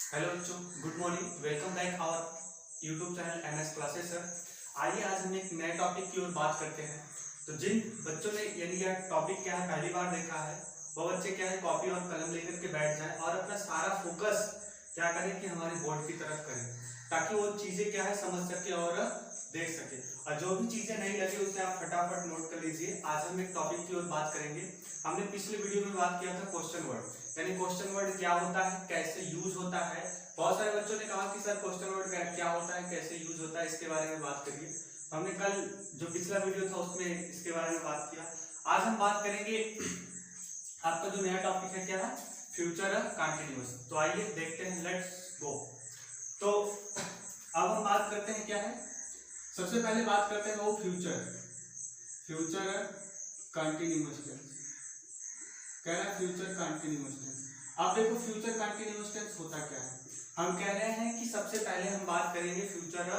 Hello बच्चों, good morning. Welcome back our YouTube channel MS classes sir. आइए आज हम एक नए टॉपिक की ओर बात करते हैं। तो जिन बच्चों ने यानी यह टॉपिक क्या है पहली बार देखा है वो बच्चे क्या है कॉपी और कलम लेकर के बैठ जाएं और अपना सारा फोकस क्या करें कि हमारे बोर्ड की तरफ करें, ताकि वो चीजें क्या है समझ सके और देख सके। और जो भी चीजें नहीं लगी उसे आप फटाफट नोट कर लीजिए। आज हम एक टॉपिक की ओर बात करेंगे। हमने पिछले वीडियो में बात किया था क्वेश्चन वर्ड, यानी क्वेश्चन वर्ड क्या होता है, कैसे यूज होता है। बहुत सारे बच्चों ने कहा कि सर क्वेश्चन वर्ड क्या होता है, कैसे यूज होता है, इसके बारे में बात करिए। हमने कल जो पिछला वीडियो था उसमें इसके बारे में बात किया। आज हम बात करेंगे, आपका जो नया टॉपिक है क्या है, फ्यूचर कंटिन्यूअस। तो आइए देखते हैं, लेट्स गो। तो अब हम बात करते हैं क्या है, सबसे पहले बात करते हैं वो फ्यूचर कंटिन्यूअस टेंस। कह रहा है फ्यूचर कंटिन्यूअस टेंस। अब देखो फ्यूचर कंटिन्यूअस टेंस होता क्या है। हम कह रहे हैं कि सबसे पहले हम बात करेंगे फ्यूचर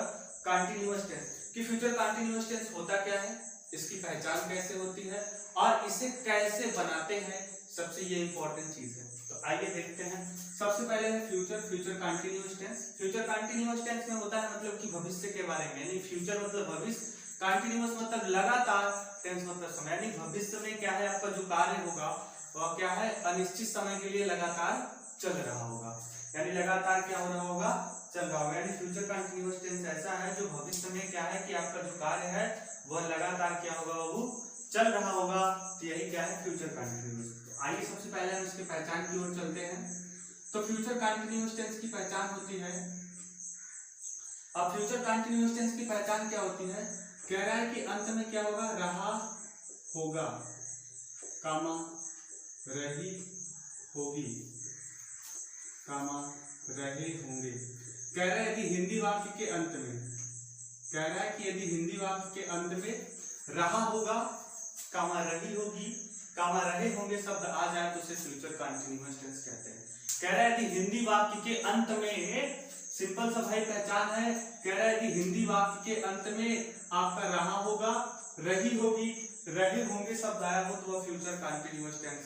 कंटिन्यूअस टेंस कि फ्यूचर कंटिन्यूअस टेंस होता क्या है, इसकी पहचान कैसे होती है और इसे कैसे बनाते हैं, सबसे ये इंपॉर्टेंट चीज है। तो आइए देखते हैं। सबसे पहले है future continuous tense. Future continuous tense में होता है मतलब कि भविष्य के बारे में, यानी फ्यूचर मतलब भविष्य, कंटिन्यूअस मतलब लगातार, टेंस मतलब समय, यानी भविष्य में क्या है आपका जो कार्य होगा वह क्या है अनिश्चित समय के लिए लगातार चल रहा होगा, यानी लगातार क्या हो रहा होगा, चल रहा होगा। यानी फ्यूचर कंटिन्यूअस टेंस ऐसा है जो भविष्य में क्या है कि आपका जो कार्य है वह लगातार क्या होगा, वो चल रहा होगा। तो यही क्या है फ्यूचर कंटिन्यूअस। तो आइए सबसे पहले हम इसकी पहचान की ओर चलते हैं। तो फ्यूचर कंटिन्यूअस टेंस की पहचान होती है, अब फ्यूचर कंटिन्यूअस टेंस की पहचान क्या होती है, कह रहा है कि अंत में क्या होगा, रहा होगा, कामा रही होगी, कामा रहे होंगे। कह रहा है यदि हिंदी वाक्य के अंत में, कह रहा है कि यदि हिंदी वाक्य के अंत में रहा होगा, कामा रही होगी, कामा रहे होंगे शब्द आ जाए तो उसे फ्यूचर कंटिन्यूअस टेंस कहते हैं। कह रहा है यदि हिंदी वाक्य के अंत में, सिंपल सा भाई पहचान है, कह रहा है यदि हिंदी वाक्य के अंत में आपका रहा होगा, रही होगी, रहे होंगे शब्द आया हो तो वह फ्यूचर कंटिन्यूअस टेंस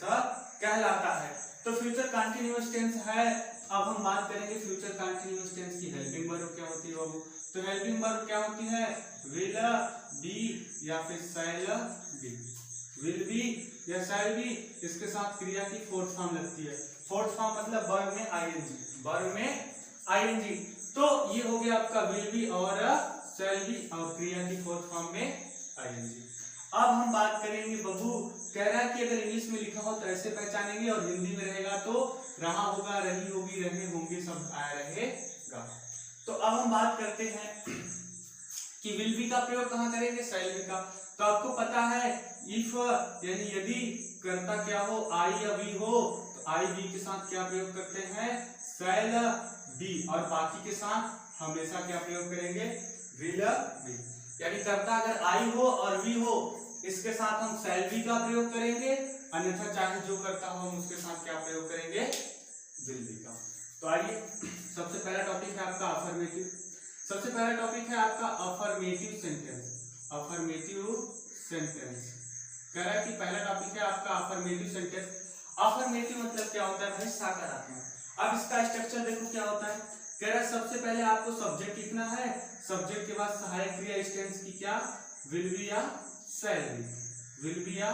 कहलाता है। तो फ्यूचर कंटिन्यूअस टेंस है। अब हम बात करेंगे फ्यूचर कंटिन्यूअस टेंस की हेल्पिंग वर्ब क्या होती है बाबू। तो हेल्पिंग वर्ब क्या होती है, विल बी या फिर शैल बी। विल बी या शैल बी, इसके साथ क्रिया की फोर्थ फॉर्म लगती है। फोर्थ फॉर्म मतलब वर्ब में आईएनजी, वर्ब में आईएनजी। तो ये हो गया आपका विल बी और शैल बी और क्रिया की फोर्थ फॉर्म में आईएनजी। अब हम बात करेंगे बबू, कह रहा है कि अगर इंग्लिश में लिखा हो तो ऐसे पहचानेंगे और हिंदी में रहेगा तो रहा होगा, रही होगी, रहे होंगे शब्द आया रहेगा। तो अब हम बात करते हैं कि विल बी का प्रयोग कहां करेंगे, शैल बी का। तो आपको पता है इफ यानी यदि कर्ता क्या हो, आई या वी हो, तो आई बी के साथ क्या प्रयोग करते हैं, शैल बी, और बाकी के साथ हमेशा क्या प्रयोग करेंगे, विल बी। यानी कर्ता अगर आई हो और वी हो, इसके साथ हम शैल बी का प्रयोग करेंगे, अन्यथा चाहे जो करता हो हम उसके साथ क्या प्रयोग करेंगे, विल बी का। तो आइए सबसे पहला टॉपिक है आपका अफर्मेटिव। सबसे पहला टॉपिक है आपका अफर्मेटिव सेंटेंस। अफर्मेटिव सेंटेंस कह रहा है कि पहला टॉपिक है आपका अफर्मेटिव सेंटेंस। अफर्मेटिव मतलब क्या होता है भाई, सकारात्मक। अब इसका स्ट्रक्चर देखो क्या होता है, कह रहा है सबसे पहले आपको सब्जेक्ट लिखना है, सब्जेक्ट के बाद सहायक क्रिया इस टेंस की क्या, विल बी या शैल बी, विल बी या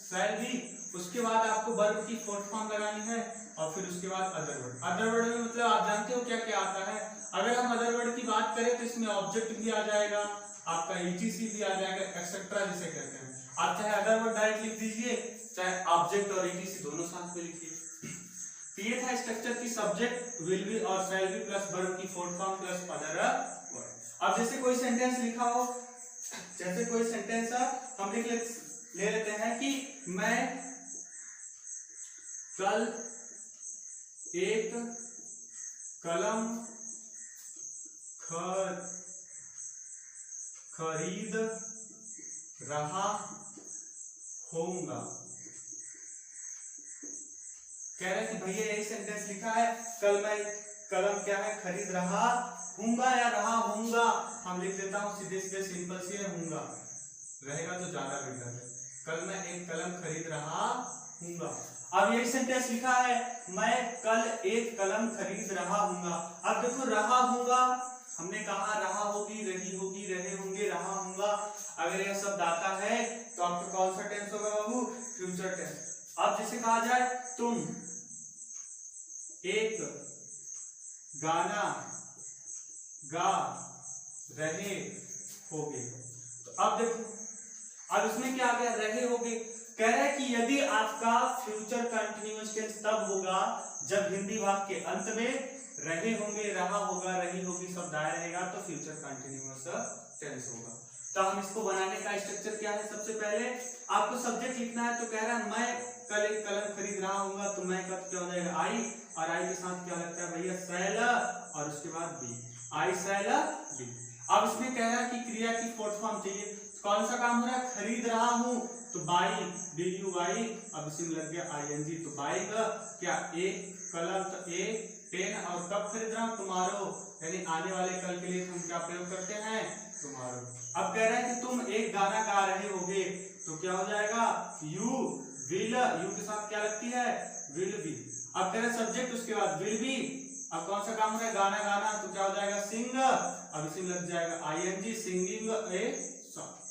शैल बी। उसके बाद आपको वर्ब की फोर्थ फॉर्म लगानी है और फिर उसके बाद अदर वर्ड। अदर वर्ड में मतलब आप जानते हो क्या क्या आता है। अगर हम अदर वर्ड की बात करें तो इसमें ऑब्जेक्ट भी आ जाएगा, आपका ईटीसी भी आ जाएगा, एक्सेट्रा जिसे कहते हैं। आप चाहे अदर वर्ड डायरेक्ट लिख दीजिए, चाहे ऑब्जेक्ट और ईटीसी दोनों साथ में लिखिए। तो ये था स्ट्रक्चर की सब्जेक्ट, विल बी और शैल बी प्लस वर्ब की fourth form plus other word. अब जैसे कोई सेंटेंस लिखा हो, जैसे कोई सेंटेंस हम ले लेते हैं कि मैं कल एक कलम खरीद रहा होऊंगा। कह रहे हैं कि भैया यही सेंटेंस लिखा है, कल मैं कलम क्या है खरीद रहा हूंगा या रहा होऊंगा। हम लिख देता हूं सीधे सीधे सिंपल से होऊंगा रहेगा तो ज्यादा बेटर है। कल मैं एक कलम खरीद रहा हूंगा। अब यही सेंटेंस लिखा है, मैं कल एक कलम खरीद रहा हूँगा। अब देखो रहा हूँगा, हमने कहा रहा होगी, रही होगी, रहे होंगे, रहा हूँगा। अगर यह शब्द आता है तो आपका कौन सा टेंस होगा बाबू? Future tense. अब जैसे कहा जाए तुम एक गाना गा रहे होगे, तो अब देखो अब इसमें क्या आ गया? रहे होगे। कह रहा है कि यदि आपका फ्यूचर कंटिन्यूअस टेंस तब होगा जब हिंदी वाक्य के अंत में रहे होंगे, रहा होगा, रही होगी शब्द आया रहेगा, तो फ्यूचर कंटिन्यूअस टेंस होगा। तो हम इसको बनाने का स्ट्रक्चर क्या है? सबसे पहले आपको सब्जेक्ट लिखना है, तो कह रहा है मैं कल एक कलम खरीद रहा हूँगा, तो मैं कब क्या हो जाएगा? आई, और आई के साथ क्या लगता है भैया? शैल, और उसके बाद बी, आई शैल बी। अब इसमें कह रहा है कि क्रिया की फोर्थ फॉर्म चाहिए। कौन सा काम हो रहा है? खरीद रहा हूँ, तो बाई, बी यू वाई, अब इसमें लग गया आईएनजी, तो बाई का क्या? एक कलम, तो ए पेन, और कब खरीद रहा हूँ? टुमारो, यानी आने वाले कल के लिए हम क्या प्रयोग करते हैं? टुमारो। अब कह रहा है कि तुम एक गाना गा रहे होगे, तो क्या हो जाएगा? यू विल, यू के साथ क्या लगती है? Will be. अब कह रहे हैं सब्जेक्ट, उसके बाद विल बी। अब कौन सा काम हो रहा है? गाना गाना, तो क्या हो जाएगा? सिंग, अब इसमें लग जाएगा आईएनजी, सिंगिंग ए सॉन्ग।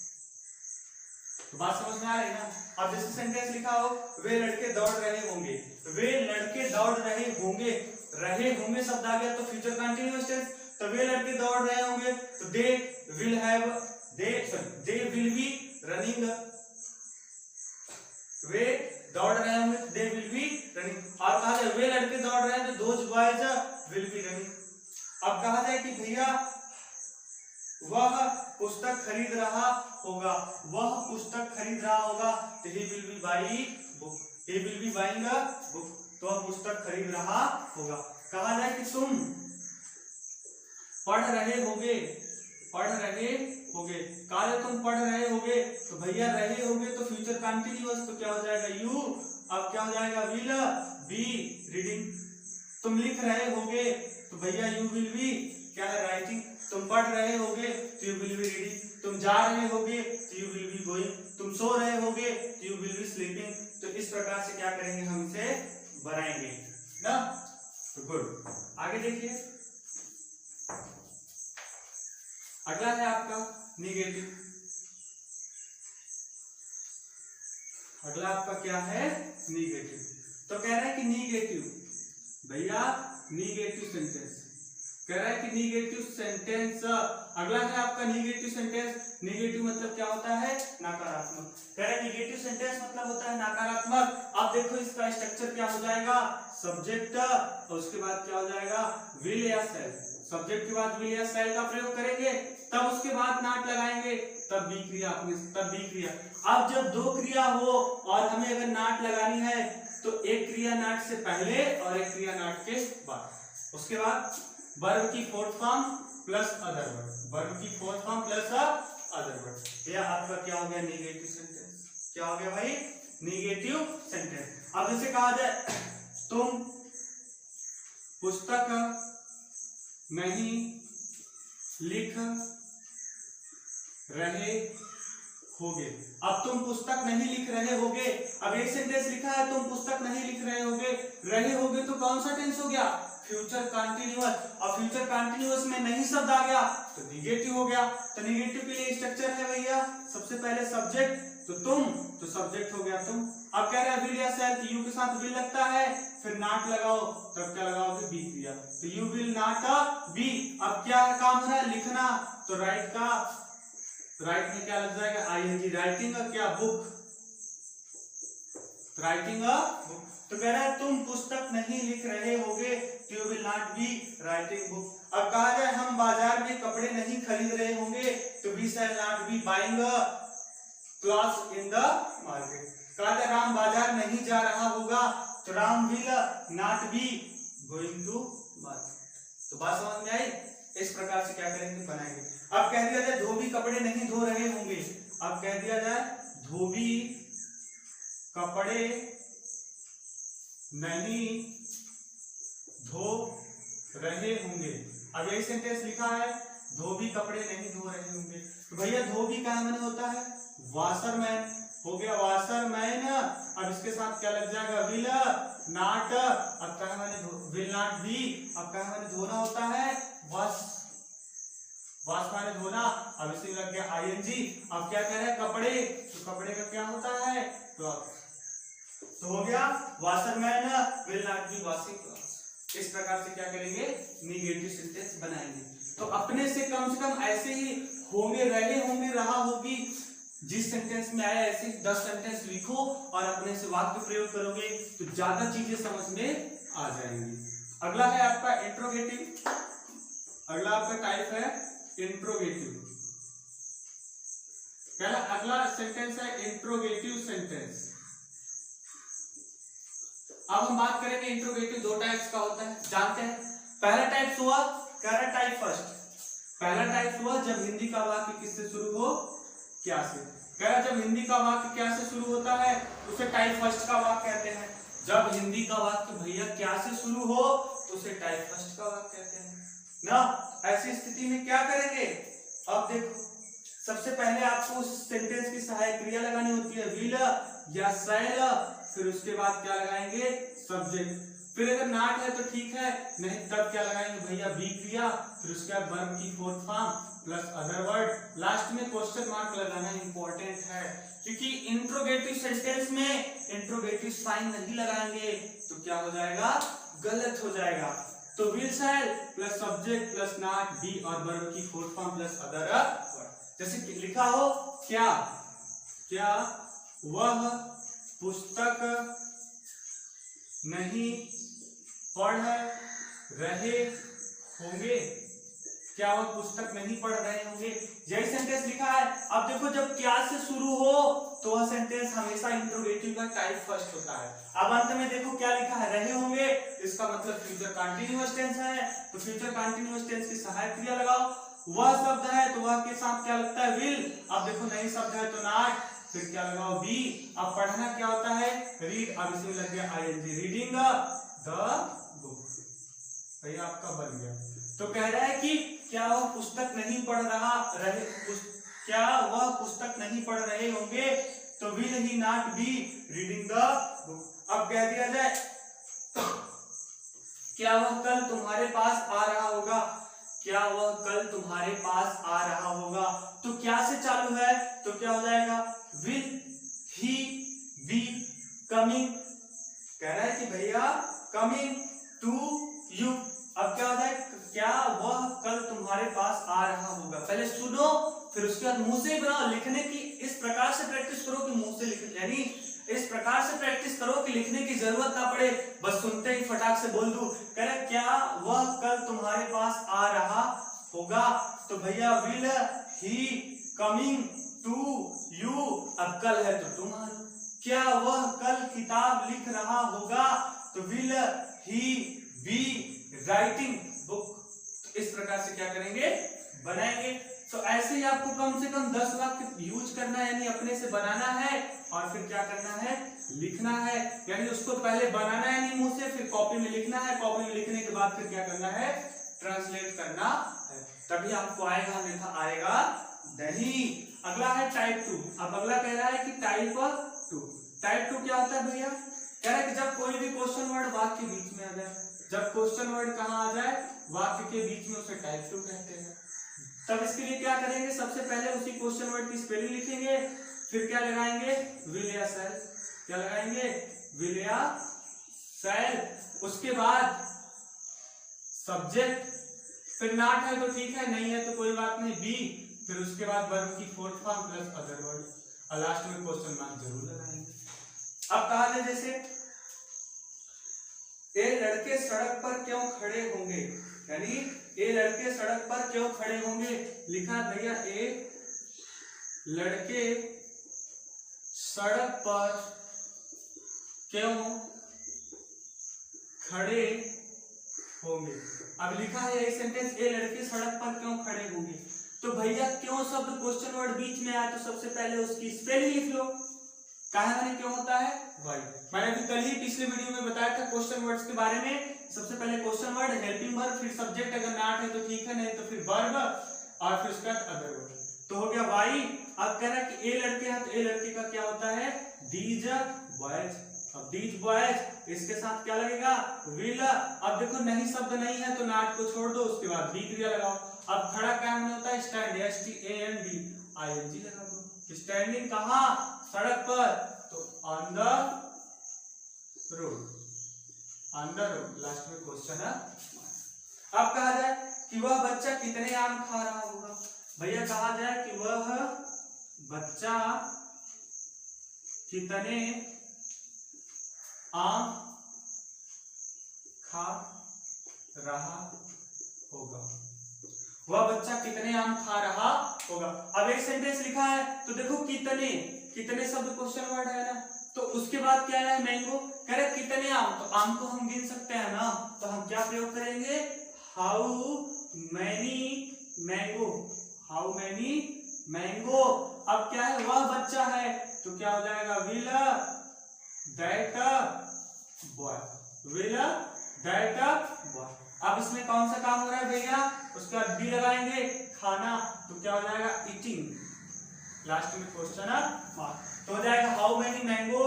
तो बात समझ में आ रही है ना? अब जैसे सेंटेंस लिखा हो, वे लड़के दौड़ रहे होंगे, वे लड़के दौड़ रहे होंगे, रहे होंगे शब्द आ गया तो फ्यूचर कंटिन्यूअस टेंस। तो वे लड़के दौड़ रहे होंगे, तो they will have, they will be running, वे दौड़ रहे होंगे, दे विल बी रनिंग। और कहा जाए वे लड़के दौड़ रहे हैं, तो those boys will be running. अब कहा जाए कि भैया वह पुस्तक खरीद रहा होगा, वह पुस्तक खरीद रहा होगा, तो he will be by book, he will be buying a book, तो वह पुस्तक खरीद रहा होगा। कहा जाए कि तुम पढ़ रहे होगे, पढ़ रहे होगे, कहा जाए तुम पढ़ रहे होगे, तो भैया रहे होगे तो फ्यूचर कंटिन्यूअस, तो क्या हो जाएगा? यू, अब क्या हो जाएगा? Will be reading. तुम लिख रहे होगे, तो भैया यू विल बी क्या है? राइटिंग। तुम पढ़ रहे होगे, तो यू विल बी रीडिंग। तुम जा रहे होगे, तो यू विल बी गोइंग। तुम सो रहे होगे, तो यू विल बी स्लीपिंग। तो इस प्रकार से क्या करेंगे? हम इसे बनाएंगे ना। तो गुड, आगे देखिए। अगला है आपका निगेटिव। अगला आपका क्या है? निगेटिव। तो कह रहा है कि निगेटिव, भैया निगेटिव सेंटेंस, कह रहा है कि निगेटिव सेंटेंस। अगला है आपका निगेटिव सेंटेंस। निगेटिव मतलब क्या होता है? नकारात्मक। कह रहा है निगेटिव सेंटेंस मतलब होता है नकारात्मक। अब देखो इसका स्ट्रक्चर क्या हो जाएगा? सब्जेक्ट, और उसके बाद क्या हो जाएगा? विल या शैल। सब्जेक्ट के बाद विल या शैल का प्रयोग करेंगे, तब उसके बाद नॉट लगाएंगे, तब बी क्रिया, तब बी क्रिया। अब जब दो क्रिया हो और हमें अगर नॉट लगानी है, तो एक क्रिया नॉट से पहले और एक क्रिया नॉट के बाद, उसके बाद वर्ब की fourth form plus other word, verb की fourth form plus other word. यह आपका क्या हो गया? Negative sentence. क्या हो गया भाई? Negative sentence. अब जैसे कहा जाए तुम पुस्तक नहीं लिख रहे होगे। अब तुम पुस्तक नहीं लिख रहे होगे, अब एक सेंटेंस लिखा है तुम पुस्तक नहीं लिख रहे होगे, रहे होगे तो कौन सा टेंस हो गया? Future continuous. और फ्यूचर कंटिन्यूअस में नहीं शब्द आ गया तो निगेटिव हो गया। तो निगेटिव के लिए स्ट्रक्चर है भैया, सबसे पहले सब्जेक्ट, तो तुम, तो सब्जेक्ट हो गया तुम। अब कह रहे हैं विल या शैल, तो यू के साथ विल लगता है, फिर नॉट लगाओ, तब क्या लगाओगे? बी क्रिया। तो यू विल नॉट बी। अब क्या काम हो रहा है? लिखना, तो राइट का, राइट में क्या लग जाएगा? आईएनजी। राइटिंग क्या? Book, writing a book. तो कह रहा है तुम पुस्तक नहीं लिख रहे होगे, तो you will not be writing book. अब कहा जाए हम बाजार में कपड़े नहीं खरीद रहे होंगे, तो we shall not be buying clothes in the market. कहा जाए राम बाजार नहीं जा रहा होगा, तो Ram will not be going to market. तो बात समझ में आई? इस प्रकार से क्या करेंगे? बनाएंगे। अब कह दिया जाए धोबी कपड़े नहीं धो रहे होंगे, अब कह दिया जाए धोबी कपड़े नहीं धो रहे होंगे। अब यही सेंटेंस लिखा है धोबी कपड़े नहीं धो रहे होंगे, तो भैया धोबी क्या माने होता है? वॉशरमैन। हो गया वाशरमैन। अब इसके साथ क्या लग जाएगा, विल नॉट। अब क्या मैंने विल नॉट बी, अब क्या मैंने धोना होता है, वॉश, वॉश माने धोना। अब इसी लग गया आईएनजी। अब क्या कह रहे हैं, कपड़े, तो कपड़े का क्या होता है, तो हो गया washerman will not B washing clothes. इस प्रकार से क्या करेंगे, निगेटिव सेंटेंस बनाएंगे। तो अपने से कम ऐसे ही होंगे, रहे होंगे, रहा होगी, जिस सेंटेंस में आया ऐसे 10 सेंटेंस लिखो और अपने से वाक्य प्रयोग करोगे तो ज्यादा चीजें समझ में आ जाएंगी। अगला है आपका इंट्रोगेटिव। अगला आपका टाइप है इंट्रोगेटिव। पहला अगला सेंटेंस है इंट्रोगेटिव सेंटेंस। अब हम बात करेंगे इंट्रोगेटिव 2 टाइप्स का होता है, जानते हैं। पहला टाइप हुआ, कह टाइप फर्स्ट। पहला टाइप हुआ जब हिंदी का वाक्य किससे शुरू हो, क्या से। कह रहा जब हिंदी का वाक्य क्या से शुरू होता है उसे टाइप फर्स्ट का वाक्य कहते हैं। जब हिंदी का वाक्य भैया क्या से शुरू हो तो उसे टाइप फर्स्ट का वाक्य कहते हैं ना। ऐसी स्थिति में क्या करेंगे, अब देखो सबसे पहले आपको उस सेंटेंस की सहायक क्रिया लगानी होती है, विल या शैल। फिर उसके बाद क्या लगाएंगे, सब्जेक्ट। फिर अगर नॉट है तो ठीक है, नहीं तब क्या लगाएंगे भैया, बी क्रिया। फिर उसके बाद वर्ब की fourth form plus other word. Last में क्वेश्चन मार्क लगाना इंपॉर्टेंट है, क्योंकि इंट्रोगेटिव सेंटेंस में इंट्रोगेटिव साइन नहीं लगाएंगे तो क्या हो जाएगा, गलत हो जाएगा। तो will shell plus subject plus not be और वर्ब की fourth form plus other word. जैसे कि लिखा हो, क्या क्या वह पुस्तक नहीं पढ़ रहे होंगे, क्या वह पुस्तक नहीं पढ़ रहे होंगे, यही सेंटेंस लिखा है। अब देखो जब क्या से शुरू हो तो वह सेंटेंस हमेशा इंट्रोगेटिव का टाइप फर्स्ट होता है। अब अंत में देखो क्या लिखा है, रहे होंगे, इसका मतलब फ्यूचर कंटीन्यूअस टेंस है, तो फ्यूचर कंटीन्यूअस टेंस की सहायक क्रिया लगाओ। वह शब्द है तो वह के साथ क्या लगता है, विल। अब देखो नहीं शब्द है तो नॉट, फिर क्या लगाओ, बी। अब पढ़ना क्या होता है, रीड। अब इसमें लग गया आईएनजी, रीडिंग द बुक। भैया आपका बन गया। तो कह रहा है कि क्या वह पुस्तक नहीं पढ़ रहे, क्या वह पुस्तक नहीं पढ़ रहे होंगे, तो will he not be reading the book. अब कह दिया जाए क्या वह कल तुम्हारे पास आ रहा होगा, क्या वह कल तुम्हारे पास आ रहा होगा, तो क्या से चालू है तो क्या हो जाएगा, विल ही बी कमिंग। कह रहा है कि भैया कमिंग टू यू। अब क्या हो जाए, क्या वह कल तुम्हारे पास आ रहा होगा। पहले सुनो फिर उसके बाद मुंह से बनाओ। लिखने की इस प्रकार से प्रैक्टिस करो कि मुंह से लिख, यानी इस प्रकार से प्रैक्टिस करो कि लिखने की जरूरत ना पड़े, बस सुनते ही फटाक से बोल दूं। कह रहा क्या वह कल तुम्हारे पास आ रहा होगा, तो भैया will he coming to you. अब कल है तो तुम आ रहे। क्या वह कल किताब लिख रहा होगा, तो will he be writing book. तो इस प्रकार से क्या करेंगे, बनाएंगे। तो ऐसे ही आपको कम से कम 10 वाक्य यूज करना है, यानी अपने से बनाना है और फिर क्या करना है, लिखना है। यानी उसको पहले बनाना है नहीं मुंह से, फिर कॉपी में लिखना है, कॉपी में लिखने के बाद फिर क्या करना है, ट्रांसलेट करना है, तभी आपको आएगा, अन्यथा आएगा नहीं। अगला है टाइप 2। अब अगला कह रहा है कि टाइप 2। टाइप 2 क्या होता है भैया, कह रहा है कि जब कोई भी क्वेश्चन वर्ड वाक्य के बीच में आ जाए, जब क्वेश्चन वर्ड कहाँ आ जाए, वाक्य के बीच में, उसे टाइप 2 कहते हैं। तब इसके लिए क्या करेंगे, सबसे पहले उसी क्वेश्चन वर्ड की स्पेलिंग लिखेंगे, फिर क्या लगाएंगे, विल या शैल। क्या लगाएंगे, विल या शैल। उसके बाद सब्जेक्ट, फिर नॉट है तो ठीक है, नहीं है तो कोई बात नहीं, बी। फिर उसके बाद वर्ब की fourth form plus other word, और लास्ट में क्वेश्चन मार्क जरूर लगाएंगे। अब कहा जाए जैसे ये लड़के सड़क पर क्यों खड़े होंगे, यानी ये लड़के सड़क पर क्यों खड़े होंगे। लिखा भैया ये लड़के सड़क पर क्यों खड़े होंगे। अब लिखा है यही सेंटेंस, ये लड़के सड़क पर क्यों खड़े होंगे। तो भैया क्यों शब्द क्वेश्चन वर्ड बीच में आया, तो सबसे पहले उसकी स्पेलिंग लिख लो। कहा मैंने क्यों होता है, वाई। मैंने अभी कल ही पिछले वीडियो में बताया था क्वेश्चन वर्ड्स के बारे में। सबसे पहले क्वेश्चन वर्ड, हेल्पिंग वर्ब, फिर सब्जेक्ट, अगर नॉट है तो ठीक है, नहीं तो फिर वर्ब, और फिर उसके बाद अदर वर्ड। तो हो गया वाई अब कह रहा है कि ए लड़के हैं तो ए लड़के का क्या होता है, दीज बॉयज। अब दीज बॉयज इसके साथ क्या लगेगा, विल। अब देखो नहीं शब्द नहीं है तो नॉट को छोड़ दो, उसके बाद बी क्रिया लगाओ। अब खड़ा क्या में होता है, स्टैंड, STAND, ING लगा दो। स्टैंडिंग कहाँ, सड़क पर, तो on the road, on the road, last में क्वेश्चन है। अब कहा जाए कि वह बच्चा कितने आम खा रहा होगा। भैया कहा जाए कि वह बच्चा कितने आम खा रहा होगा, वह बच्चा कितने आम खा रहा होगा। अब एक सेंटेंस लिखा है तो देखो कितने, कितने शब्द क्वेश्चन वर्ड है ना, तो उसके बाद क्या है, मैंगो। कह रहे कितने आम, तो आम को हम गिन सकते हैं ना, तो हम क्या प्रयोग करेंगे, how many mango, how many mango. अब क्या है, वह बच्चा है तो क्या हो जाएगा, will that boy, will that boy. अब इसमें कौन सा काम हो रहा है भैया, उसके बाद बी लगाएंगे, खाना, तो क्या हो जाएगा, ईटिंग, लास्ट में क्वेश्चन मार्क, तो हो जाएगा हाउ मेनी मैंगो।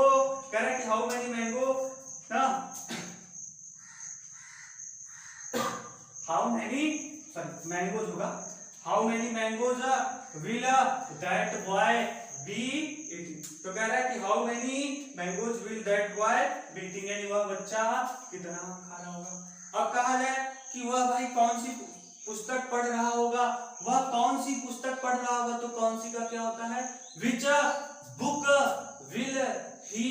कह रहा है कि हाउ मेनी मैंगो ना, हाउ मेनी मैंगोज होगा, how many mangoes will that boy be eating. तो कह रहा है कि how many mangoes will that boy be eating, यानी वह बच्चा कितना खा रहा होगा। अब कहा जाए कि वह भाई कौन सी पुस्तक पढ़ रहा होगा, वह कौन सी पुस्तक पढ़ रहा होगा, तो कौन सी का क्या होता है, which book will he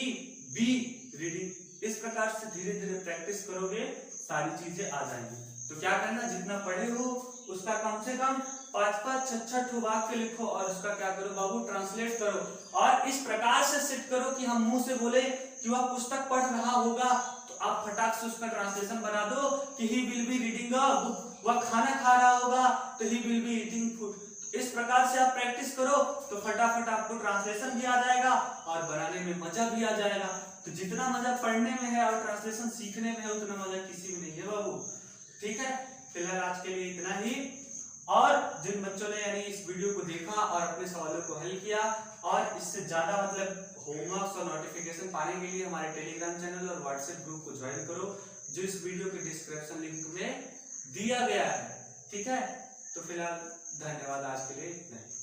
be reading. इस प्रकार से धीरे धीरे प्रैक्टिस करोगे, सारी चीजें आ जाएंगी। तो क्या करना, जितना पढ़े हो उसका कम से कम 5-5, 6-6 वाक्य लिखो और उसका क्या करो बाबू, ट्रांसलेट करो। और इस प्रकार से सेट करो कि हम मुंह से बोले कि वह पुस्तक पढ़ रहा होगा, तो आप फटाक से उसका ट्रांसलेशन बना दो कि he will be reading a book. वह खाना खा रहा होगा तो he will be eating food. इस प्रकार से आप प्रैक्टिस करो तो फटाफट आपको ट्रांसलेशन भी आ जाएगा और बनाने में मजा भी आ जाएगा। तो जितना मजा पढ़ने में है और ट्रांसलेशन सीखने में है, उतना मजा किसी में नहीं है बाबू। ठीक है, फिलहाल आज के लिए इतना ही। और जिन बच्चों ने यानी इस वीडियो को देखा और अपने सवालों को हल किया, और इससे ज्यादा मतलब होमवर्क और नोटिफिकेशन पाने के लिए हमारे टेलीग्राम चैनल और व्हाट्सएप ग्रुप को ज्वाइन करो, जो इस वीडियो के डिस्क्रिप्शन लिंक में दिया गया है। ठीक है, तो फिलहाल धन्यवाद, आज के लिए इतना ही।